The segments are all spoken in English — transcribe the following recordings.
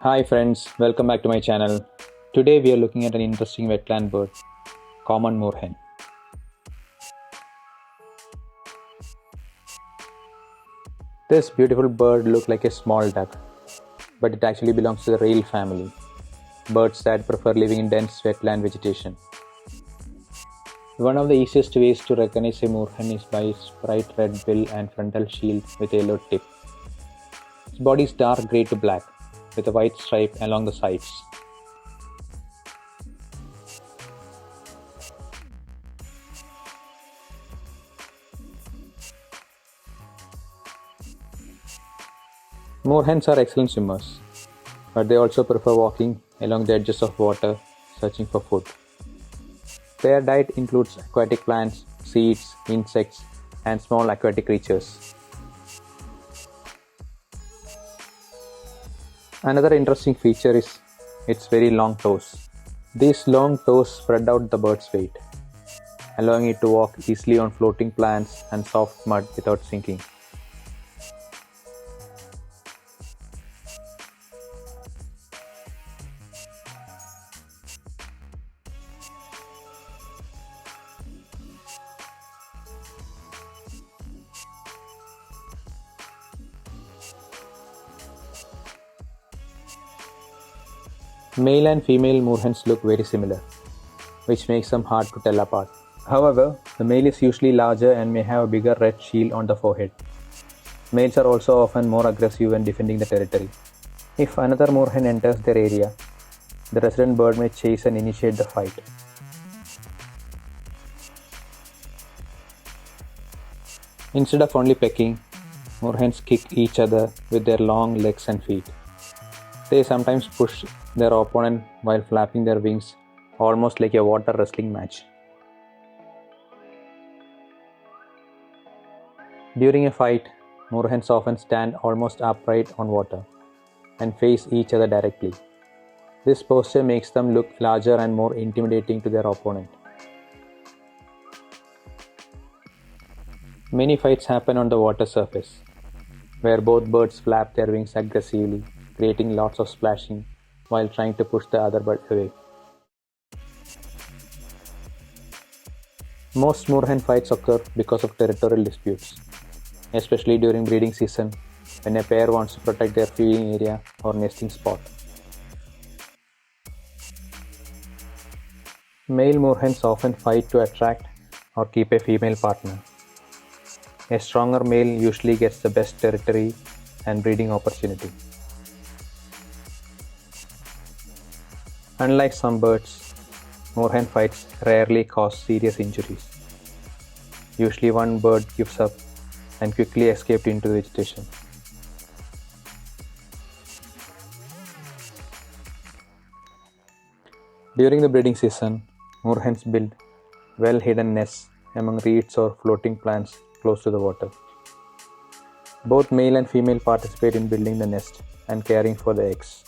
Hi friends, welcome back to my channel. Today we are looking at an interesting wetland bird, Common Moorhen. This beautiful bird looks like a small duck, but it actually belongs to the rail family, birds that prefer living in dense wetland vegetation. One of the easiest ways to recognize a moorhen is by its bright red bill and frontal shield with a yellow tip. Its body is dark grey to black, with a white stripe along the sides. Moorhens are excellent swimmers, but they also prefer walking along the edges of water, searching for food. Their diet includes aquatic plants, seeds, insects, and small aquatic creatures. Another interesting feature is its very long toes. These long toes spread out the bird's weight, allowing it to walk easily on floating plants and soft mud without sinking. Male and female moorhens look very similar, which makes them hard to tell apart. However, the male is usually larger and may have a bigger red shield on the forehead. Males are also often more aggressive when defending the territory. If another moorhen enters their area, the resident bird may chase and initiate the fight. Instead of only pecking, moorhens kick each other with their long legs and feet. They sometimes push their opponent while flapping their wings, almost like a water wrestling match. During a fight, moorhens often stand almost upright on water and face each other directly. This posture makes them look larger and more intimidating to their opponent. Many fights happen on the water surface, where both birds flap their wings aggressively, creating lots of splashing while trying to push the other bird away. Most moorhen fights occur because of territorial disputes, especially during breeding season when a pair wants to protect their feeding area or nesting spot. Male moorhens often fight to attract or keep a female partner. A stronger male usually gets the best territory and breeding opportunity. Unlike some birds, moorhen fights rarely cause serious injuries. Usually one bird gives up and quickly escapes into the vegetation. During the breeding season, moorhens build well-hidden nests among reeds or floating plants close to the water. Both male and female participate in building the nest and caring for the eggs.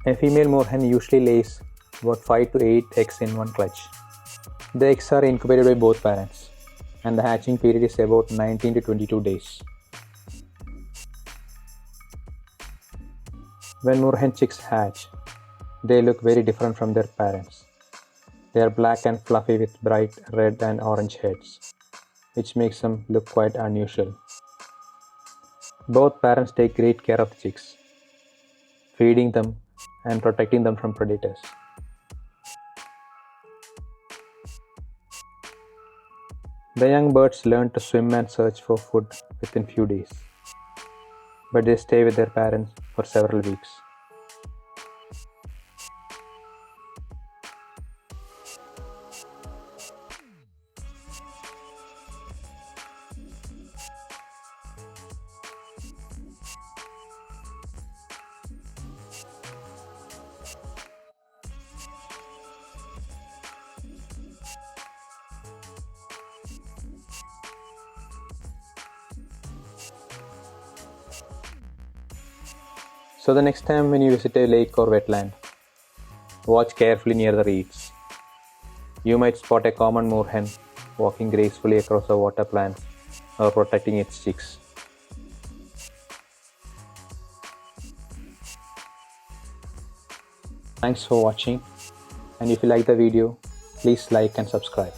A female moorhen usually lays about 5 to 8 eggs in one clutch. The eggs are incubated by both parents, and the hatching period is about 19 to 22 days. When moorhen chicks hatch, they look very different from their parents. They are black and fluffy with bright red and orange heads, which makes them look quite unusual. Both parents take great care of the chicks, feeding them and protecting them from predators. The young birds learn to swim and search for food within few days, but they stay with their parents for several weeks. So the next time when you visit a lake or wetland, watch carefully near the reeds. You might spot a common moorhen walking gracefully across the water plants or protecting its chicks. Thanks for watching, and if you like the video, please like and subscribe.